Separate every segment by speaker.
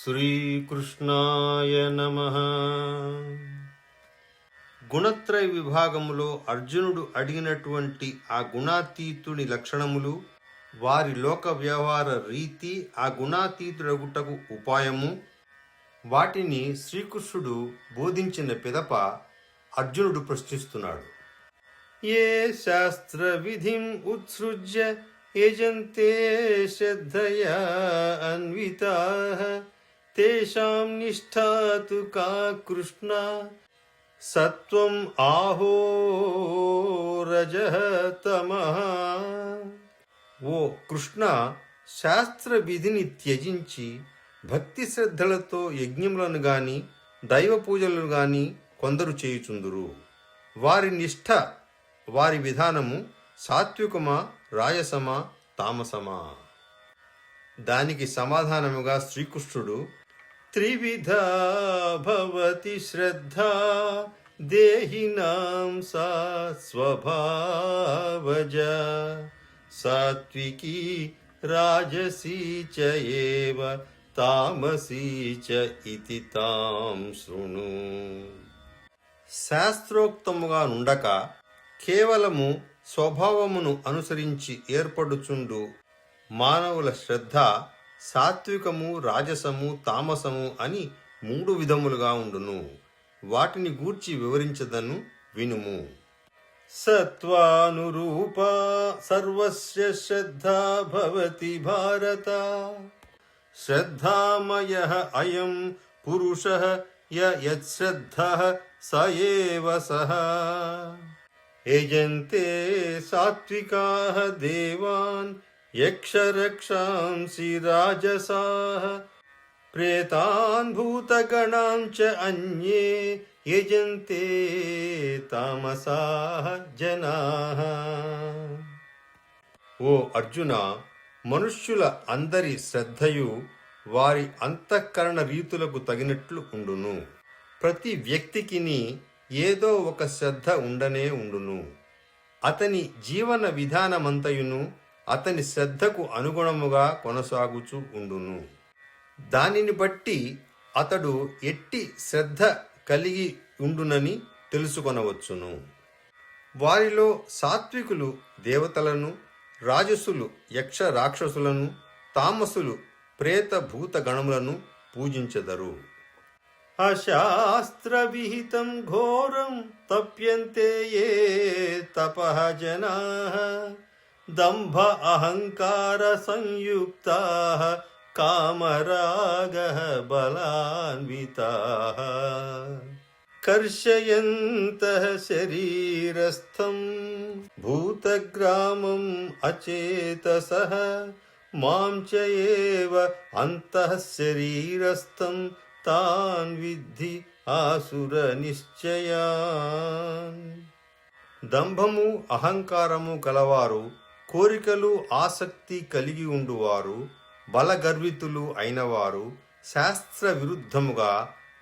Speaker 1: శ్రీకృష్ణాయ నమః. గుణత్రయ విభాగములో అర్జునుడు అడిగినటువంటి ఆ గుణాతీతుని లక్షణములు, వారి లోక వ్యవహార రీతి, ఆ గుణాతీతుడగుటకు ఉపాయము, వాటిని శ్రీకృష్ణుడు బోధించిన పిదప అర్జునుడు ప్రశ్నిస్తున్నాడు. ఏ శాస్త్ర విధిం ఉత్సృజ్య యజంతే శ్రద్ధయా అన్వితాః తేషాం నిష్ఠా తు కా కృష్ణ సత్వం ఆహో రజః తమః. ఓ కృష్ణ, శాస్త్ర విధిని త్యజించి భక్తి శ్రద్ధలతో యజ్ఞములను గాని దైవ పూజలను గాని కొందరు చేయుచుందురు. వారి నిష్ఠ, వారి విధానము సాత్వికమా, రాజసమా, తామసమా? దానికి సమాధానముగా శ్రీకృష్ణుడు, త్రివిధా భవతి శ్రద్ధా దేహినాం సా స్వభావజ సాత్వికీ రాజసీ చ ఏవ తామసీ చ ఇతి తాం శృణు. శాస్త్రోక్తముగా నుండక కేవలము స్వభావమును అనుసరించి ఏర్పడుచుండు మానవుల శ్రద్ధ సాత్వికము, రాజసము, తామసము అని 3 విధములుగా ఉండును. వాటిని గూర్చి వివరించదను, వినుము. సత్వానురూపా సర్వస్య శ్రద్ధా భవతి భారత శ్రద్ధామయః అయం పురుషః యశ్రద్ధః స ఏవ సః. యజంతే సాత్వికాః దేవాన్ యక్షరక్షాంసి రాజసాః ప్రేతాన్ భూతగణాం చ అన్యే యజంతే తామసాః జనాః. ఓ అర్జున, మనుష్యుల అందరి శ్రద్ధయు వారి అంతఃకరణ రీతులకు తగినట్లు ఉండును. ప్రతి వ్యక్తికిని ఏదో ఒక శ్రద్ధ ఉండనే ఉండును. అతని జీవన విధానమంతయును అతని శ్రద్ధకు అనుగుణముగా కొనసాగుచూ ఉండును. దానిని బట్టి అతడు ఎట్టి శ్రద్ధ కలిగి ఉండునని తెలుసుకొనవచ్చును. వారిలో సాత్వికులు దేవతలను, రాజసులు యక్ష రాక్షసులను, తామసులు ప్రేత భూత గణములను పూజించెదరు. అశాస్త్ర విహితం ఘోరం తప్యంతే యే తపః జనాః దంభ అహంకార సంయుక్తాః కామరాగః బలాన్వితాః కర్షయంతః శరీరస్థం భూతగ్రామం అచేతసః మాం చ ఏవ అంతః శరీరస్థం తాన్ విద్ధి ఆసుర నిశ్చయాన్. దంభము, అహంకారము గలవారు, కోరికలు, ఆసక్తి కలిగి ఉండువారు, బలగర్వితులు అయినవారు శాస్త్ర విరుద్ధముగా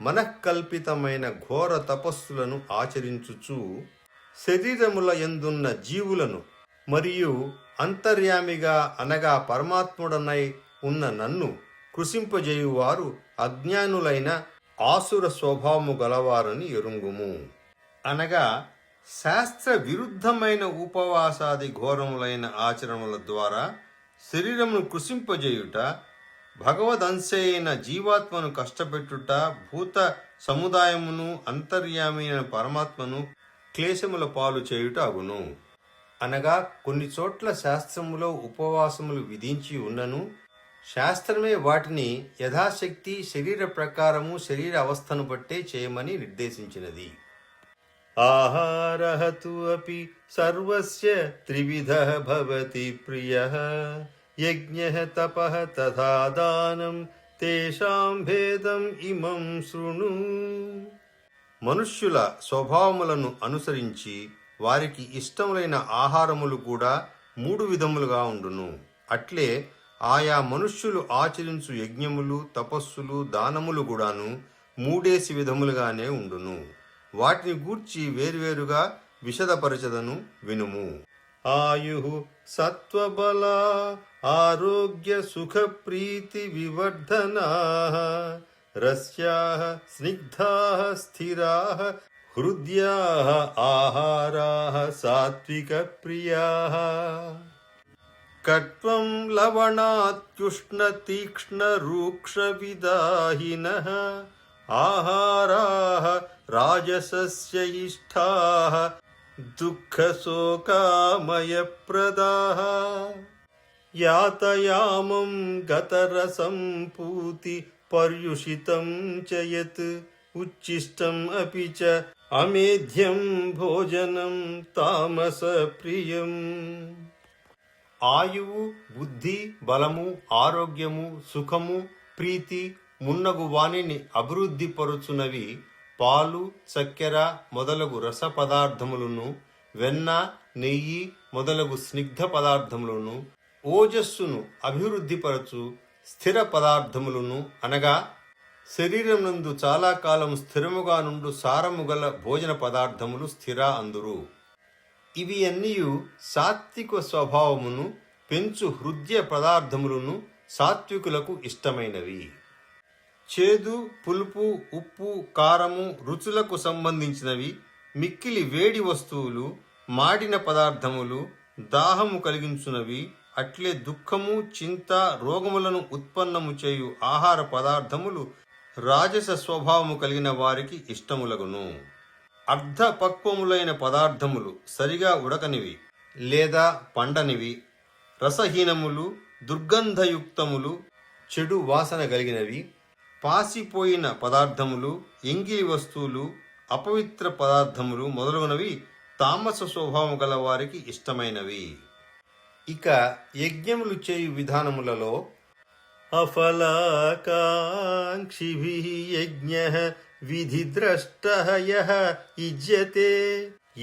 Speaker 1: మనఃకల్పితమైన ఘోర తపస్సులను ఆచరించుచు శరీరముల యందున్న జీవులను మరియు అంతర్యామిగా అనగా పరమాత్ముడనై ఉన్న నన్ను కృశింపజేయువారు అజ్ఞానులైన ఆసుర స్వభావము గలవారని ఎరుంగుము. అనగా శాస్త్ర విరుద్ధమైన ఉపవాసాది ఘోరములైన ఆచరణల ద్వారా శరీరమును కృశింపజేయుట, భగవదంశైన జీవాత్మను కష్టపెట్టుట, భూత సముదాయమును అంతర్యామి అయిన పరమాత్మను క్లేశముల పాలు చేయుట అగును. అనగా కొన్ని చోట్ల శాస్త్రములో ఉపవాసములు విధించి ఉన్నను, శాస్త్రమే వాటిని యథాశక్తి శరీర ప్రకారము శరీర అవస్థను బట్టే చేయమని నిర్దేశించినది. ఆహారః తు అపి సర్వస్య త్రివిధః భవతి ప్రియః యజ్ఞః తపః తథా దానం తేషాం భేదం ఇమం శృణు. మనుష్యుల స్వభావములను అనుసరించి వారికి ఇష్టములైన ఆహారములు కూడా 3 విధములుగా ఉండును. అట్లే ఆయా మనుష్యులు ఆచరించు యజ్ఞములు, తపస్సులు, దానములు కూడాను 3 విధములుగానే ఉండును. వాటిని గూర్చి వేర్వేరుగా విశదపరచదను, వినుము. ఆయు సత్వబల ఆరోగ్య సుఖ ప్రీతి వివర్ధనా రస్యాః స్నిగ్ధాః స్థిరాః హృద్యాః ఆహారాః సాత్విక ప్రియాః కట్వం లవణాత్యుష్ణ తీక్ష్ణ రూక్ష విదాహినః ఆహారాః రాజసస్య ఇష్టాః దుఃఖ శోకామయ ప్రదాః యాతయామం గతరసం పూతి పర్యుషితం చ యత్ ఉచ్ఛిష్టం అపి చ అమేధ్యం భోజనం తామస ప్రియం. ఆయువు, బుద్ధి, బలము, ఆరోగ్యము, సుఖము, ప్రీతి మున్నగు వానిని అభివృద్ధి పరుచునవి పాలు, చక్కెర మొదలగు రస పదార్థములను, వెన్న, నెయ్యి మొదలగు స్నిగ్ధ పదార్థములను, ఓజస్సును అభివృద్ధిపరచు స్థిర పదార్థములను అనగా శరీరం నందు చాలా కాలం స్థిరముగా నుండు సారము గల భోజన పదార్థములు స్థిర అందురు. ఇవి అన్నీయు సాత్విక స్వభావమును పెంచు హృదయ పదార్థములను సాత్వికులకు ఇష్టమైనవి. చేదు, పులుపు, ఉప్పు, కారము రుచులకు సంబంధించినవి, మిక్కిలి వేడి వస్తువులు, మాడిన పదార్థములు దాహము కలిగించునవి, అట్లే దుఃఖము, చింత, రోగములను ఉత్పన్నము చేయు ఆహార పదార్థములు రాజస స్వభావము కలిగిన వారికి ఇష్టములగును. అర్ధపక్వములైన పదార్థములు సరిగా ఉడకనివి లేదా పండనివి, రసహీనములు, దుర్గంధయుక్తములు, చెడు వాసన కలిగినవి, పాసిపోయిన పదార్థములు, ఎంగిలి వస్తువులు, అపవిత్ర పదార్థములు మొదలగునవి తామస స్వభావము గల వారికి ఇష్టమైనవి. ఇక యజ్ఞములు చేయు విధానములలో అఫలాకాంక్షిభిః యజ్ఞః విధిద్రష్టః యః యుజ్యతే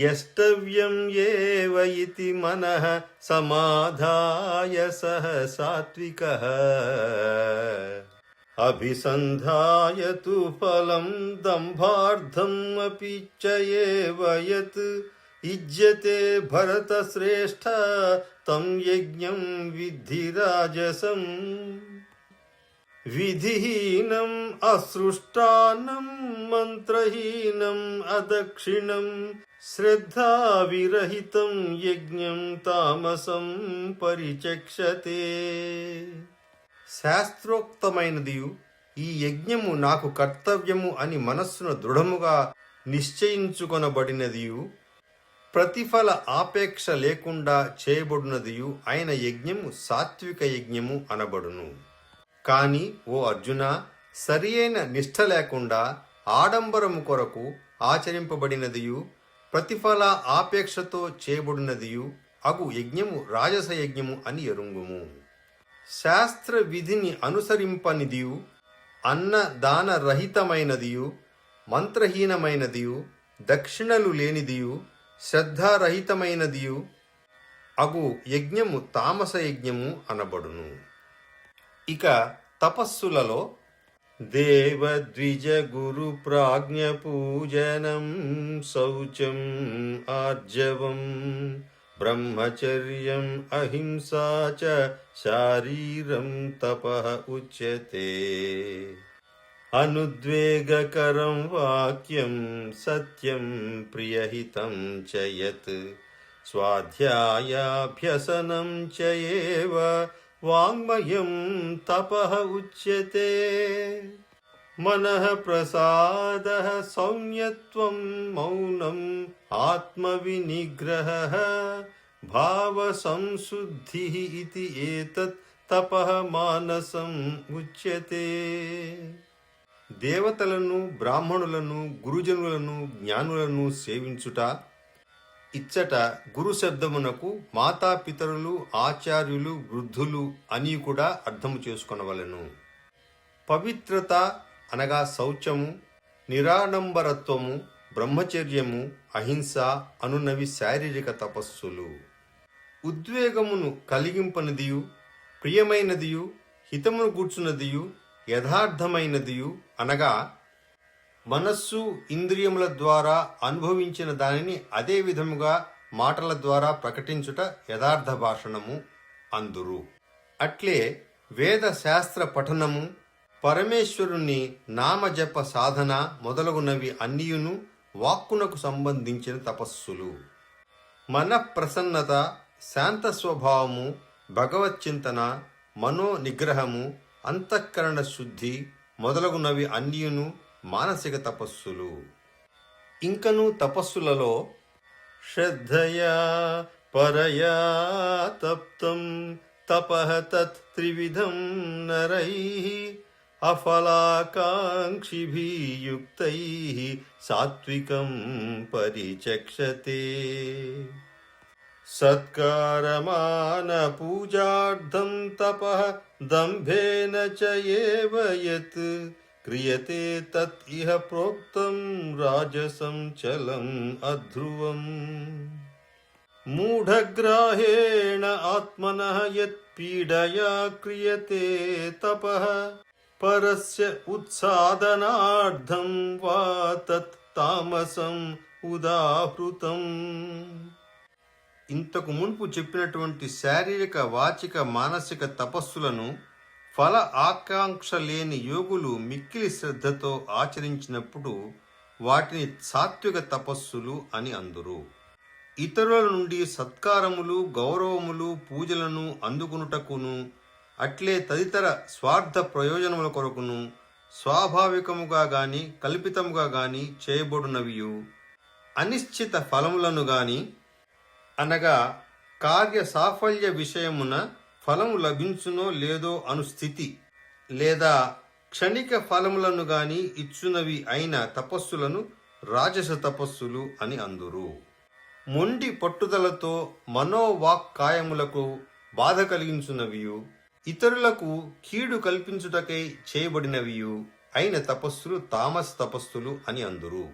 Speaker 1: యష్టవ్యం ఏవ ఇతి మనః సమాధాయ సః సాత్వికః అభిసంధాయ తు ఫలం దంభార్థం అపి చ ఏవ యత్ యుజ్యతే భరతశ్రేష్ఠ తం యజ్ఞం విద్ధి రాజసం. విధిహీనం అసృష్టాన్నం మంత్రహీనం అదక్షిణం శ్రద్ధావిరహితం యజ్ఞం తామసం పరిచక్షతే. శాస్త్రోక్తమైనదియు ఈ యజ్ఞము నాకు కర్తవ్యము అని మనస్సును దృఢముగా నిశ్చయించుకొనబడినదియు ప్రతిఫల ఆపేక్ష లేకుండా చేయబడినదియు అయిన యజ్ఞము సాత్విక యజ్ఞము అనబడును. కాని ఓ అర్జున, సరి అయిన నిష్ఠ లేకుండా ఆడంబరము కొరకు ఆచరింపబడినదియు ప్రతిఫల ఆపేక్షతో చేయబడినదియు అగు యజ్ఞము రాజస యజ్ఞము అని ఎరుంగుము. శాస్త్ర విధిని అనుసరింపనిదియు అన్నదాన రహితమైనదియు మంత్రహీనమైనదియు దక్షిణలు లేనిదియు శ్రద్ధారహితమైనదియు అగు యజ్ఞము తామస యజ్ఞము అనబడును. ఇక తపస్సులలో దేవద్విజ గురు ప్రాజ్ఞ పూజనం శౌచం ఆర్జవం బ్రహ్మచర్యం అహింసా చ శారీరం తపః ఉచ్యతే. అనుద్వేగకరం వాక్యం సత్యం ప్రియహితం చ యత్ స్వాధ్యాయాభ్యసనం చ ఏవ వాంగ్మయం తపః ఉచ్యతే. మనః ప్రసాదః సౌమ్యత్వం మౌనం ఆత్మవినిగ్రహః భావ సంశుద్ధిః ఇతి ఏతత్ తపః మానసం ఉచ్యతే. దేవతలను, బ్రాహ్మణులను, గురుజనులను, జ్ఞానులను సేవించుట, ఇచ్చట గురు శబ్దమునకు మాతాపితరులు, ఆచార్యులు, వృద్ధులు అని కూడా అర్థము చేసుకొనవలెను. పవిత్రత అనగా శౌచము, నిరాడంబరత్వము, బ్రహ్మచర్యము, అహింస అనున్నవి శారీరక తపస్సులు. ఉద్వేగమును కలిగింపనిదియు ప్రియమైనదియు హితమును గూర్చున్నదియు యథార్థమైనదియు అనగా మనస్సు ఇంద్రియముల ద్వారా అనుభవించిన దానిని అదే విధముగా మాటల ద్వారా ప్రకటించుట యథార్థ భాషణము అందురు. అట్లే వేద శాస్త్ర పఠనము, పరమేశ్వరుని నామజప సాధన మొదలగునవి అన్నియును వాక్కునకు సంబంధించిన తపస్సులు. మన ప్రసన్నత, శాంత స్వభావము, భగవచ్చింతన, మనో నిగ్రహము, అంతఃకరణ శుద్ధి మొదలగునవి అన్నియును మానసిక తపస్సులు. ఇంకను తపస్సులలో శ్రద్ధయా పరయా తప్తం తపః తత్ త్రివిధం నరైః అఫలాకాంక్షిభిః యుక్తైః సాత్వికం పరిచక్షతే. సత్కారమాన పూజార్థం తపః దంభేన చ ఏవ యత్ క్రియతే తత్ ఇహ ప్రోక్తం రాజసం చలం అధ్రువం. మూఢగ్రాహేణ ఆత్మనః యత్ పీడయా క్రియతే తపః పరస్య ఉత్సాదనార్థం వా తత్ తామసం ఉదాహృతం. ఇంతకు మున్పు చెప్పినటువంటి శారీరక, వాచిక, మానసిక తపస్సులను ఫల ఆకాంక్ష లేని యోగులు మిక్కిలి శ్రద్ధతో ఆచరించినప్పుడు వాటిని సాత్విక తపస్సులు అని అందురు. ఇతరుల నుండి సత్కారములు, గౌరవములు, పూజలను అందుకునుటకును, అట్లే తదితర స్వార్థ ప్రయోజనముల కొరకును స్వాభావికముగా గాని కల్పితముగా గాని చేయబడినవియు, అనిశ్చిత ఫలములను గాని అనగా కార్య సాఫల్య విషయమున ఫలము లభించునో లేదో అను స్థితి, లేదా క్షణిక ఫలములను గాని ఇచ్చునవి అయిన తపస్సులను రాజస తపస్సులు అని అందురు. మొండి పట్టుదలతో మనోవాక్కాయములకు బాధ కలిగించునవియు, ఇతరులకు కీడు కల్పించుటకై చేయబడినవియు అయిన తపస్సులు తామస తపస్సులు అని అందురు.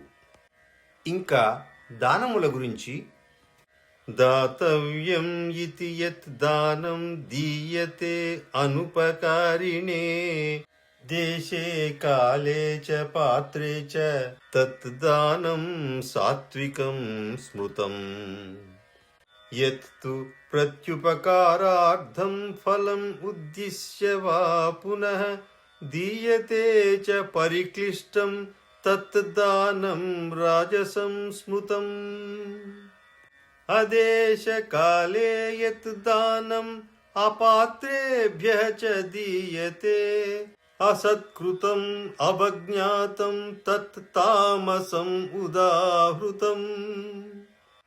Speaker 1: ఇంకా దానముల గురించి దాతవ్యం ఇతి యత్ దానం దీయతే అనుపకారిణే దేశే కాలే చ పాత్రే చ తత్ దానం సాత్వికం స్మృతం. యత్ తు ప్రత్యుపకారార్థం ఫలం ఉద్దిశ్య వా పునః దీయతే చ పరిక్లిష్టం తత్ దానం రాజసం స్మృతం. అదేశ కాలే యత్ దానం అపాత్రేభ్యః చ దీయతే అసత్కృతం అవజ్ఞాతం తత్ తామసం ఉదాహృతం.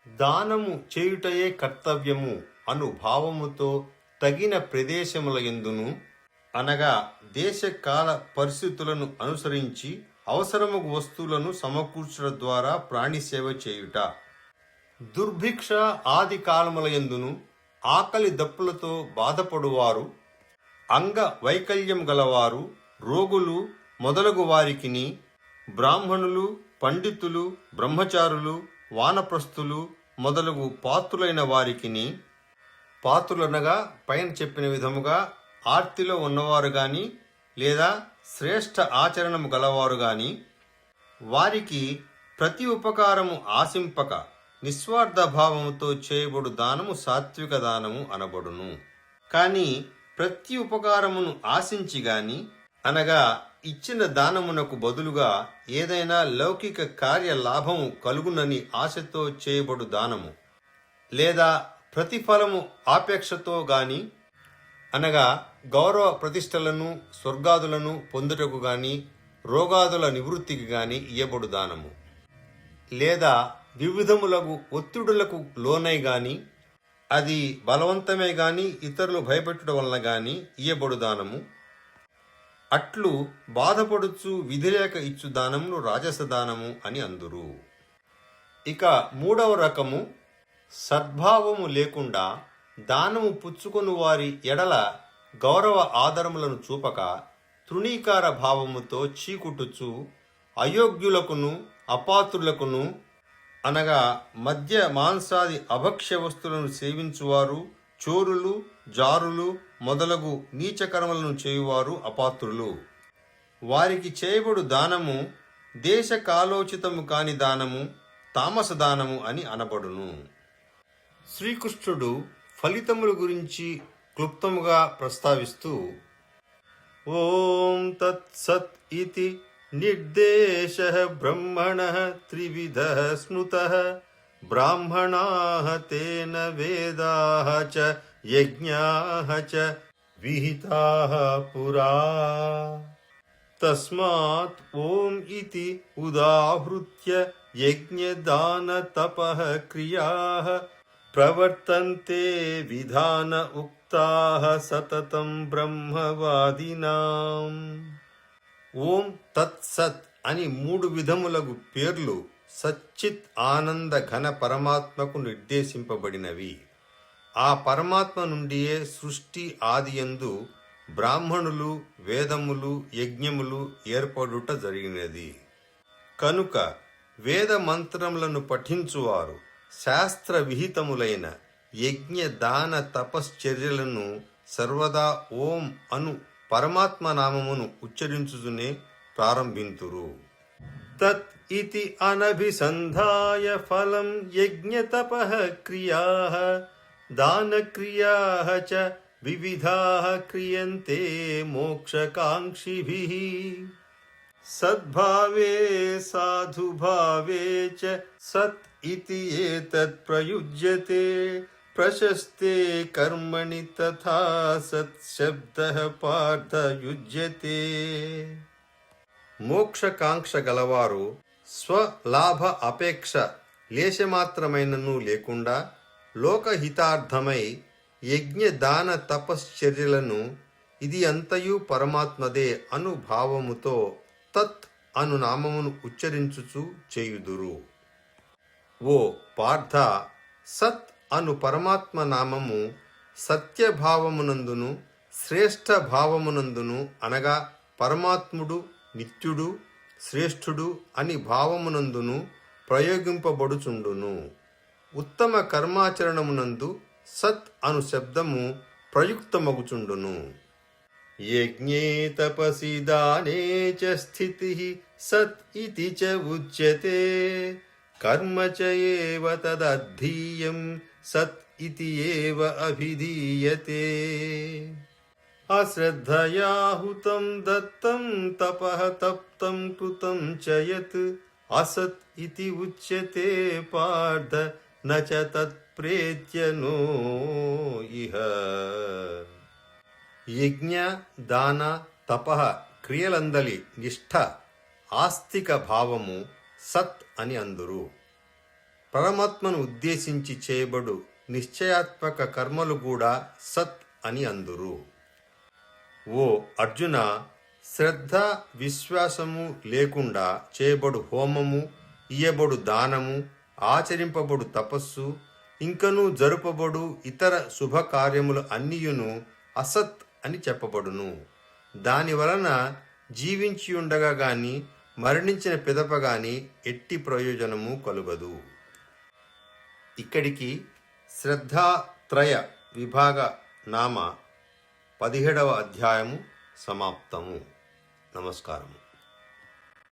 Speaker 1: దానము చేయుటయే కర్తవ్యము అను భావముతో తగిన ప్రదేశముల యందును, అనగా దేశకాల పరిస్థితులను అనుసరించి అవసరము వస్తువులను సమకూర్చడం ద్వారా ప్రాణి సేవ చేయుట. దుర్భిక్ష ఆది కాలముల యందును ఆకలి దప్పులతో బాధపడువారు, అంగ వైకల్యం గలవారు, రోగులు మొదలగు వారికిని, బ్రాహ్మణులు, పండితులు, బ్రహ్మచారులు, వానప్రస్థులు మొదలగు పాత్రులైన వారికిని, పాత్రులనగా పైన చెప్పిన విధముగా ఆర్తిలో ఉన్నవారు గాని లేదా శ్రేష్ఠ ఆచరణము గలవారు గాని, వారికి ప్రతి ఉపకారము ఆశింపక నిస్వార్థ భావముతో చేయబడు దానము సాత్విక దానము అనబడును. కాని ప్రతి ఉపకారమును ఆశించి గాని, అనగా ఇచ్చిన దానమునకు బదులుగా ఏదైనా లౌకిక కార్య లాభము కలుగునని ఆశతో చేయబడు దానము, లేదా ప్రతిఫలము ఆపేక్షతో గాని, అనగా గౌరవ ప్రతిష్టలను, స్వర్గాదులను పొందుటకు గాని, రోగాదుల నివృత్తికి గాని ఇయ్యబడు దానము, లేదా వివిధములకు ఒత్తిడులకు లోనై గాని, అది బలవంతమే గాని ఇతరులు భయపెట్టడం వలన గాని ఇయ్యబడు దానము. అట్లు బాధపడుచు విధిలేక ఇచ్చు దానమును రాజస దానము అని అందురు. ఇక మూడవ రకము సద్భావము లేకుండా దానము పుచ్చుకొని వారి ఎడల గౌరవ ఆదరములను చూపక తృణీకార భావముతో చీకుటుచు అయోగ్యులకును అపాత్రులకును, అనగా మద్య మాంసాది అభక్ష్య వస్తువులను సేవించువారు, చోరులు, జారులు మొదలగు నీచకర్మలను చేయువారు అపాత్రులు. వారికి చేయబడు దానము దేశ కాలోచితము కాని దానము తామస దానము అని అనబడును. శ్రీకృష్ణుడు ఫలితముల గురించి క్లుప్తముగా ప్రస్తావిస్తూ ఓం తత్సత్ ఇతి నిర్దేశః బ్రహ్మణః త్రివిధః స్మృతః బ్రాహ్మణాః తేన వేదాః చ యజ్ఞాః చ విహితాః పురా తస్మాత్ ఓం ఇతి ఉదాహృత్య యజ్ఞదాన తపః క్రియాః ప్రవర్తంతే విధాన ఉక్తాః సతతం బ్రహ్మవాదినాం. ఓం తత్సత్ అని 3 విధములగు పేర్లు సచ్చిత్ ఆనంద ఘన పరమాత్మకు నిర్దేశింపబడినవి. ఆ పరమాత్మ నుండియే సృష్టి ఆదియందు బ్రాహ్మణులు, వేదములు, యజ్ఞములు ఏర్పడుట జరిగినది. కనుక వేద మంత్రములను పఠించువారు శాస్త్ర విహితములైన యజ్ఞ దాన తపశ్చర్యలను సర్వదా ఓం అను పరమాత్మ నామమును ఉచ్చరించుచునే ప్రారంభింతురు. తత్ ఇతి అనభిసంధాయ ఫలం యజ్ఞ తపః క్రియాః దాన క్రియాః చ వివిధాః క్రియంతే మోక్షకాంక్షిభిః. సద్భావే సాధుభావే చ సత్ ఇతి ఏతత్ ప్రయుజ్యతే ప్రశస్తే కర్మణి తథా సత్ శబ్దః పార్థ యుజ్యతే. మోక్షకాంక్ష గలవారు స్వలాభ అపేక్ష లేశమాత్రమైనను లేకుండా లోకహితార్థమై యజ్ఞ దాన తపశ్చర్యలను ఇది అంతయు పరమాత్మదే అను భావముతో తత్ అను నామమును ఉచ్చరించుచు చేయుదురు. ఓ పార్థ, సత్ అను పరమాత్మ నామము సత్యభావమునందును శ్రేష్ఠ భావమునందును అనగా పరమాత్ముడు నిత్యుడు శ్రేష్ఠుడు అని భావమునందును ప్రయోగింపబడుచుండును. ఉత్తమ కర్మాచరణమునందు సత్ అను శబ్దము ప్రయుక్తమగుచుండును. యజ్ఞే తపసి దానే చ స్థితిః సత్ ఇతి చ ఉచ్యతే కర్మ చ ఏవ తదద్ధీయం సత్ ఇతి ఏవ అభిధీయతే. అశ్రద్ధయా హుతం దత్తం తపః తప్తం కృతం చ యత్ అసత్ ఇతి ఉచ్యతే పార్థ న చ తత్ ప్రేత్య నో ఇహ. యజ్ఞ దాన తపః క్రియలందలి నిష్ఠ ఆస్తిక భావము సత్ అని అందురు. పరమాత్మను ఉద్దేశించి చేయబడు నిశ్చయాత్మక కర్మలు కూడా సత్ అని అందురు. ఓ అర్జున, శ్రద్ధ విశ్వాసము లేకుండా చేయబడు హోమము, ఇయ్యబడు దానము, ఆచరింపబడు తపస్సు, ఇంకనూ జరుపబడు ఇతర శుభకార్యములు అన్నియును అసత్ అని చెప్పబడును. దాని వలన జీవించి ఉండగా గాని మరణించిన పిదప గాని ఎట్టి ప్రయోజనము కలుగదు. ఇక్కడికి శ్రద్ధాత్రయ విభాగ నామ 17వ అధ్యాయము సమాప్తము. నమస్కారము.